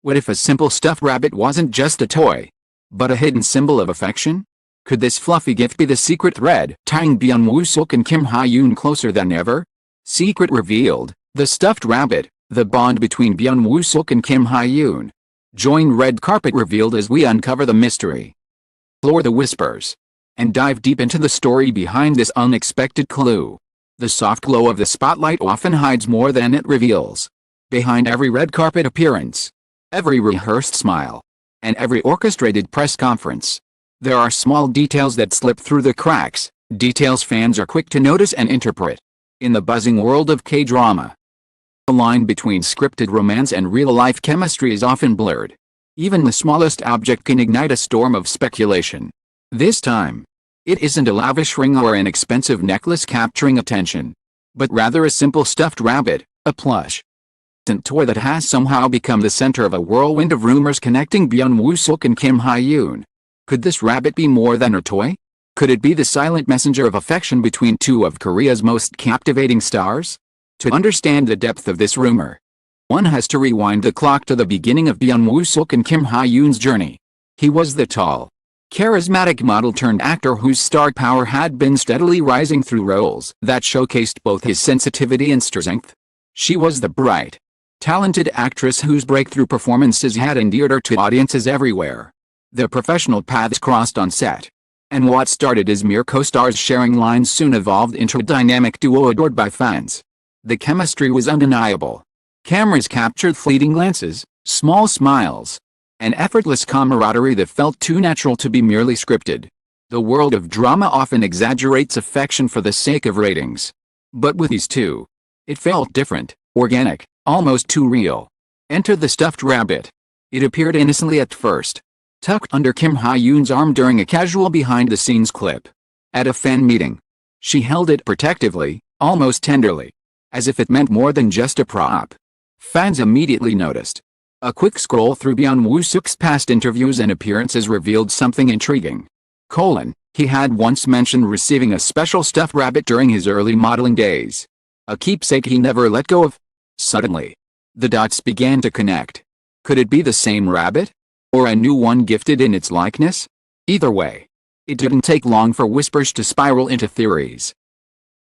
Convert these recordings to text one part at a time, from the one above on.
What if a simple stuffed rabbit wasn't just a toy, but a hidden symbol of affection? Could this fluffy gift be the secret thread tying Byun Woo-seok and Kim Hye-yoon closer than ever? Secret revealed, the stuffed rabbit, the bond between Byun Woo-seok and Kim Hye-yoon. Join Red Carpet Revealed as we uncover the mystery, explore the whispers, and dive deep into the story behind this unexpected clue. The soft glow of the spotlight often hides more than it reveals. Behind every red carpet appearance, every rehearsed smile, and every orchestrated press conference, there are small details that slip through the cracks, details fans are quick to notice and interpret. In the buzzing world of K-drama, the line between scripted romance and real-life chemistry is often blurred. Even the smallest object can ignite a storm of speculation. This time, it isn't a lavish ring or an expensive necklace capturing attention, but rather a simple stuffed rabbit, a plush toy that has somehow become the center of a whirlwind of rumors connecting Byun Woo-seok and Kim Hye-yoon. Could this rabbit be more than a toy? Could it be the silent messenger of affection between two of Korea's most captivating stars? To understand the depth of this rumor, one has to rewind the clock to the beginning of Byun Woo-seok and Kim Hye-yoon's journey. He was the tall, charismatic model-turned-actor whose star power had been steadily rising through roles that showcased both his sensitivity and strength. She was the bright, talented actress whose breakthrough performances had endeared her to audiences everywhere. Their professional paths crossed on set, and what started as mere co-stars sharing lines soon evolved into a dynamic duo adored by fans. The chemistry was undeniable. Cameras captured fleeting glances, small smiles, and effortless camaraderie that felt too natural to be merely scripted. The world of drama often exaggerates affection for the sake of ratings. But with these two, it felt different, organic, almost too real. Enter the stuffed rabbit. It appeared innocently at first, tucked under Kim Hye-yoon's arm during a casual behind-the-scenes clip. At a fan meeting, she held it protectively, almost tenderly, as if it meant more than just a prop. Fans immediately noticed. A quick scroll through Byun Woo-seok's past interviews and appearances revealed something intriguing. He had once mentioned receiving a special stuffed rabbit during his early modeling days. A keepsake he never let go of. Suddenly, the dots began to connect. Could it be the same rabbit? Or a new one gifted in its likeness? Either way, it didn't take long for whispers to spiral into theories.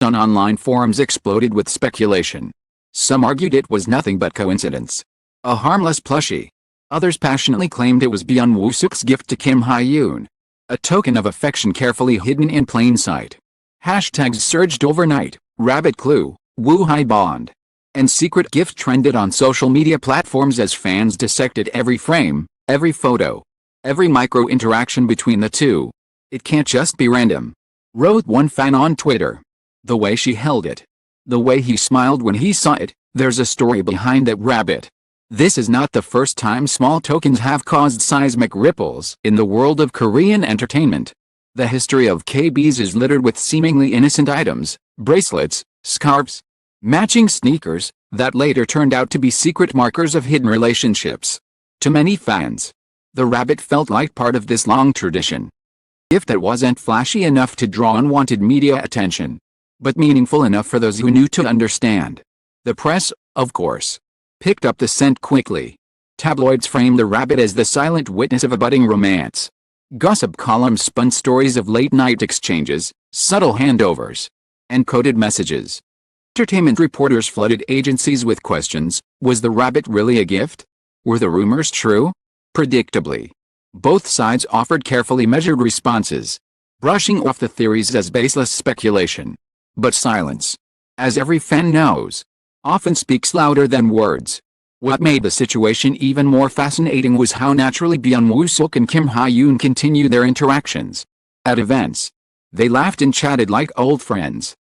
On online forums exploded with speculation. Some argued it was nothing but coincidence, a harmless plushie. Others passionately claimed it was Byun Woo-seok's gift to Kim Hye-yoon, a token of affection carefully hidden in plain sight. Hashtags surged overnight, rabbit clue, Woo-Hye bond, and secret gift trended on social media platforms as fans dissected every frame, every photo, every micro-interaction between the two. It can't just be random, wrote one fan on Twitter. The way she held it, the way he smiled when he saw it, there's a story behind that rabbit. This is not the first time small tokens have caused seismic ripples in the world of Korean entertainment. The history of KBs is littered with seemingly innocent items, bracelets, scarves, matching sneakers, that later turned out to be secret markers of hidden relationships. To many fans, the rabbit felt like part of this long tradition. A gift that wasn't flashy enough to draw unwanted media attention, but meaningful enough for those who knew to understand. The press, of course, picked up the scent quickly. Tabloids framed the rabbit as the silent witness of a budding romance. Gossip columns spun stories of late-night exchanges, subtle handovers, and coded messages. Entertainment reporters flooded agencies with questions. Was the rabbit really a gift? Were the rumors true? Predictably, both sides offered carefully measured responses, brushing off the theories as baseless speculation. But silence, as every fan knows, often speaks louder than words. What made the situation even more fascinating was how naturally Byun Woo-seok and Kim Hye-yoon continued their interactions. At events, they laughed and chatted like old friends.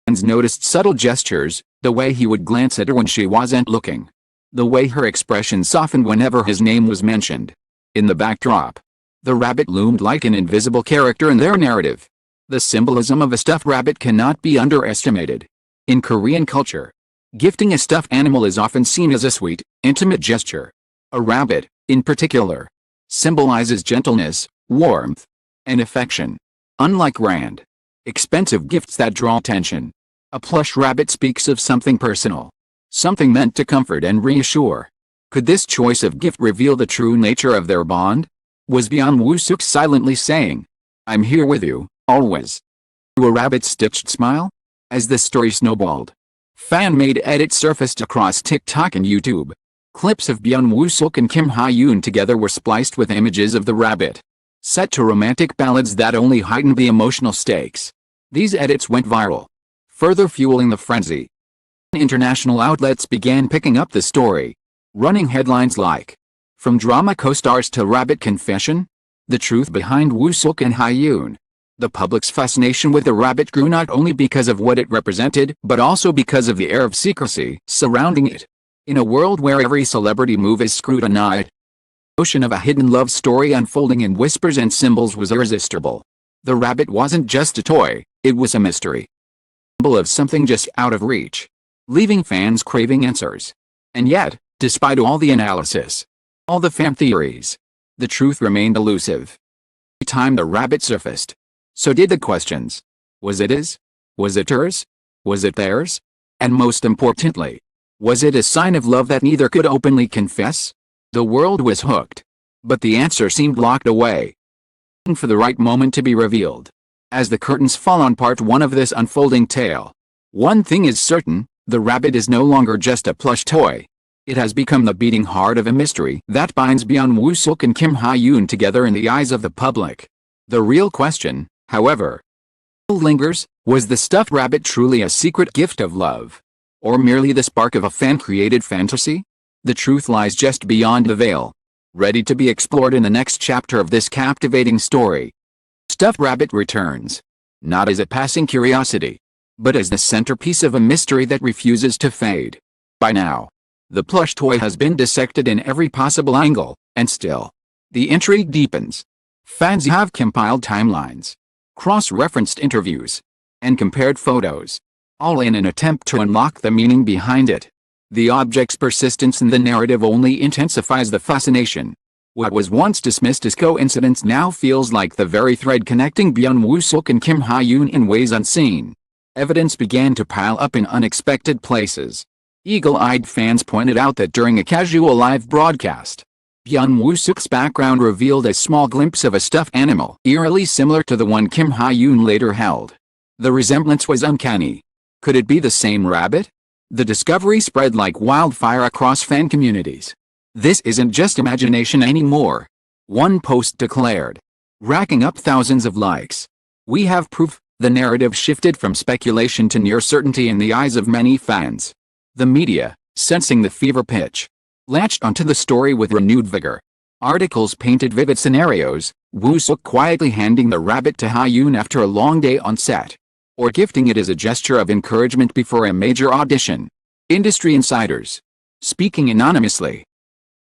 Fans noticed subtle gestures, the way he would glance at her when she wasn't looking, the way her expression softened whenever his name was mentioned. In the backdrop, the rabbit loomed like an invisible character in their narrative. The symbolism of a stuffed rabbit cannot be underestimated. In Korean culture, gifting a stuffed animal is often seen as a sweet, intimate gesture. A rabbit, in particular, symbolizes gentleness, warmth, and affection. Unlike grand, expensive gifts that draw attention, a plush rabbit speaks of something personal, something meant to comfort and reassure. Could this choice of gift reveal the true nature of their bond? Was Byun Woo-seok silently saying, "I'm here with you, always," through a rabbit-stitched smile? As the story snowballed, fan-made edits surfaced across TikTok and YouTube. Clips of Byun Woo-seok and Kim Hye-yoon together were spliced with images of the rabbit, set to romantic ballads that only heightened the emotional stakes. These edits went viral, further fueling the frenzy. International outlets began picking up the story, running headlines like, "From drama co-stars to rabbit confession? The truth behind Woo-seok and Hye-yoon." The public's fascination with the rabbit grew not only because of what it represented, but also because of the air of secrecy surrounding it. In a world where every celebrity move is scrutinized, the notion of a hidden love story unfolding in whispers and symbols was irresistible. The rabbit wasn't just a toy, it was a mystery. A symbol of something just out of reach, leaving fans craving answers. And yet, despite all the analysis, all the fan theories, the truth remained elusive. Every time the rabbit surfaced, so did the questions. Was it his? Was it hers? Was it theirs? And most importantly, was it a sign of love that neither could openly confess? The world was hooked, but the answer seemed locked away, waiting for the right moment to be revealed. As the curtains fall on part one of this unfolding tale, one thing is certain: the rabbit is no longer just a plush toy. It has become the beating heart of a mystery that binds Byun Woo-seok and Kim Hye-yoon together in the eyes of the public. The real question, however, still lingers: was the stuffed rabbit truly a secret gift of love, or merely the spark of a fan-created fantasy? The truth lies just beyond the veil, ready to be explored in the next chapter of this captivating story. Stuffed rabbit returns, not as a passing curiosity, but as the centerpiece of a mystery that refuses to fade. By now, the plush toy has been dissected in every possible angle, and still, the intrigue deepens. Fans have compiled timelines, cross-referenced interviews, and compared photos, all in an attempt to unlock the meaning behind it. The object's persistence in the narrative only intensifies the fascination. What was once dismissed as coincidence now feels like the very thread connecting Byun Woo-seok and Kim Hye-yoon in ways unseen. Evidence began to pile up in unexpected places. Eagle-eyed fans pointed out that during a casual live broadcast, Byun Woo-seok's background revealed a small glimpse of a stuffed animal eerily similar to the one Kim Hye-yoon later held. The resemblance was uncanny. Could it be the same rabbit? The discovery spread like wildfire across fan communities. "This isn't just imagination anymore," one post declared, racking up thousands of likes. "We have proof." The narrative shifted from speculation to near certainty in the eyes of many fans. The media, sensing the fever pitch, latched onto the story with renewed vigor. Articles painted vivid scenarios: Woo-seok quietly handing the rabbit to Hye-yoon after a long day on set, or gifting it as a gesture of encouragement before a major audition. Industry insiders, speaking anonymously,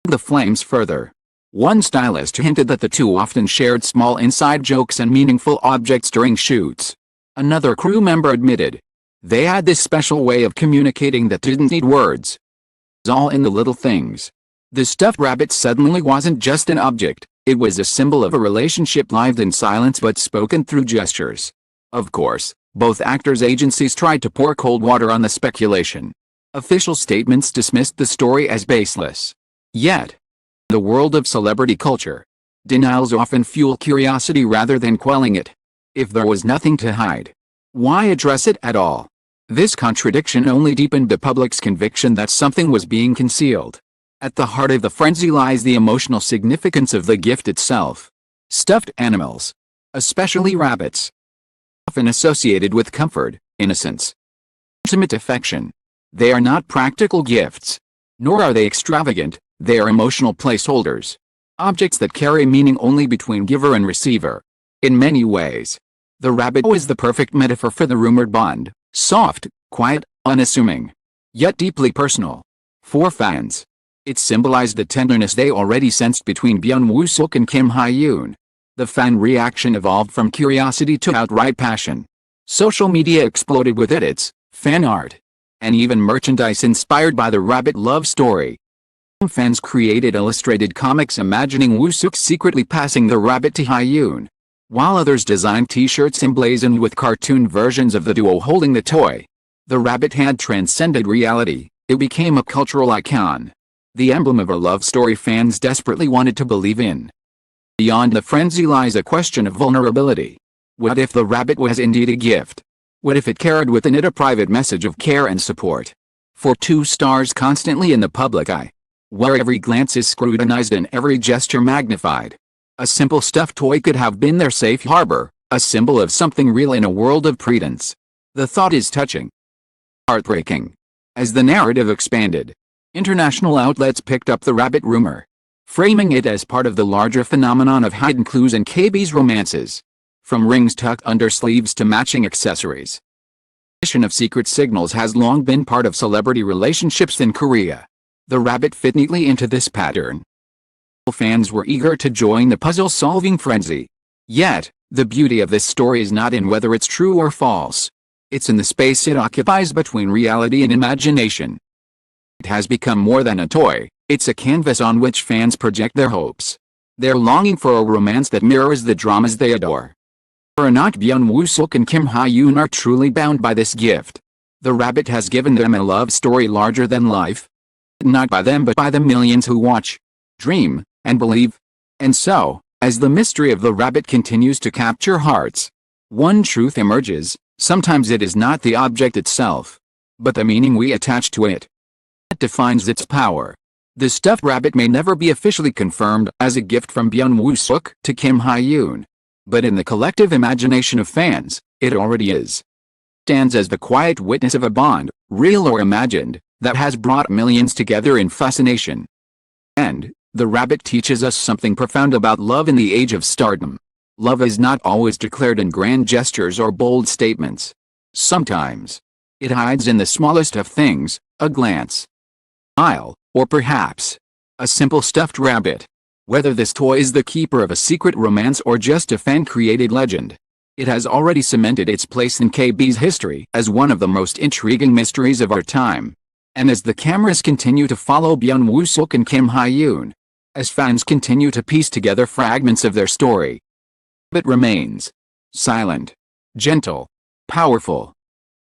the flames further. One stylist hinted that the two often shared small inside jokes and meaningful objects during shoots. Another crew member admitted they had this special way of communicating that didn't need words. It was all in the little things. The stuffed rabbit suddenly wasn't just an object, it was a symbol of a relationship lived in silence but spoken through gestures. Of course, both actors' agencies tried to pour cold water on the speculation. Official statements dismissed the story as baseless. Yet, in the world of celebrity culture, denials often fuel curiosity rather than quelling it. If there was nothing to hide, why address it at all? This contradiction only deepened the public's conviction that something was being concealed. At the heart of the frenzy lies the emotional significance of the gift itself. Stuffed animals, especially rabbits, often associated with comfort, innocence, intimate affection. They are not practical gifts, nor are they extravagant. They are emotional placeholders, objects that carry meaning only between giver and receiver. In many ways, the rabbit was the perfect metaphor for the rumored bond: soft, quiet, unassuming, yet deeply personal. For fans, it symbolized the tenderness they already sensed between Byun Woo-seok and Kim Hye-yoon. The fan reaction evolved from curiosity to outright passion. Social media exploded with edits, fan art, and even merchandise inspired by the rabbit love story. Some fans created illustrated comics imagining Woo-seok secretly passing the rabbit to Hye-yoon, while others designed t-shirts emblazoned with cartoon versions of the duo holding the toy. The rabbit had transcended reality. It became a cultural icon, The emblem of a love story fans desperately wanted to believe in. Beyond the frenzy lies a question of vulnerability. What if the rabbit was indeed a gift? What if it carried within it a private message of care and support? For 2 stars constantly in the public eye, where every glance is scrutinized and every gesture magnified, a simple stuffed toy could have been their safe harbor, a symbol of something real in a world of pretense. The thought is touching, heartbreaking. As the narrative expanded, international outlets picked up the rabbit rumor, framing it as part of the larger phenomenon of hidden clues in KB's romances. From rings tucked under sleeves to matching accessories, the mission of secret signals has long been part of celebrity relationships in Korea. The rabbit fit neatly into this pattern. Fans were eager to join the puzzle-solving frenzy. Yet, the beauty of this story is not in whether it's true or false. It's in the space it occupies between reality and imagination. It has become more than a toy. It's a canvas on which fans project their hopes, their longing for a romance that mirrors the dramas they adore. Whether or not Byun Woo-seok and Hye-yoon are truly bound by this gift, the rabbit has given them a love story larger than life. Not by them but by the millions who watch, dream, and believe. And so, as the mystery of the rabbit continues to capture hearts, one truth emerges: sometimes it is not the object itself, but the meaning we attach to it that defines its power. The stuffed rabbit may never be officially confirmed as a gift from Byun Woo-seok to Hye-yoon, but in the collective imagination of fans, it already is. It stands as the quiet witness of a bond, real or imagined, that has brought millions together in fascination. And the rabbit teaches us something profound about love in the age of stardom. Love is not always declared in grand gestures or bold statements. Sometimes, it hides in the smallest of things: a glance, a smile, or perhaps a simple stuffed rabbit. Whether this toy is the keeper of a secret romance or just a fan-created legend, it has already cemented its place in KB's history as one of the most intriguing mysteries of our time. And as the cameras continue to follow Byun Woo-seok and Hye-yoon, as fans continue to piece together fragments of their story, it remains silent, gentle, powerful.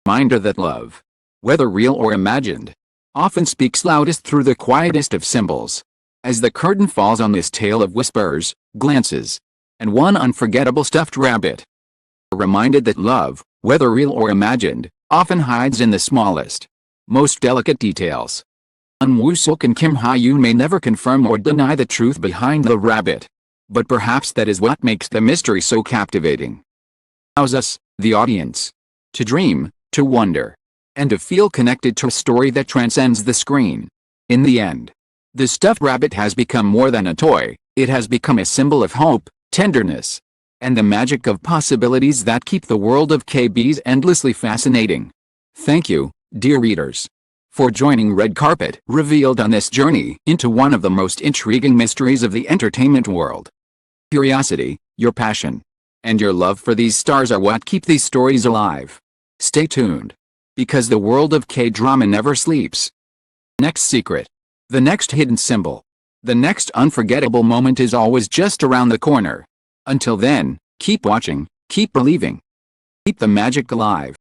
Reminder that love, whether real or imagined, often speaks loudest through the quietest of symbols. As the curtain falls on this tale of whispers, glances, and one unforgettable stuffed rabbit, we're reminded that love, whether real or imagined, often hides in the smallest, most delicate details. Byun Woo-seok and Hye-yoon may never confirm or deny the truth behind the rabbit, but perhaps that is what makes the mystery so captivating. It allows us, the audience, to dream, to wonder, and to feel connected to a story that transcends the screen. In the end, the stuffed rabbit has become more than a toy. It has become a symbol of hope, tenderness, and the magic of possibilities that keep the world of KB's endlessly fascinating. Thank you, dear readers, for joining Red Carpet Revealed on this journey into one of the most intriguing mysteries of the entertainment world. Curiosity, your passion, and your love for these stars are what keep these stories alive. Stay tuned, because the world of K-drama never sleeps. Next secret, the next hidden symbol, the next unforgettable moment is always just around the corner. Until then, keep watching, keep believing, keep the magic alive.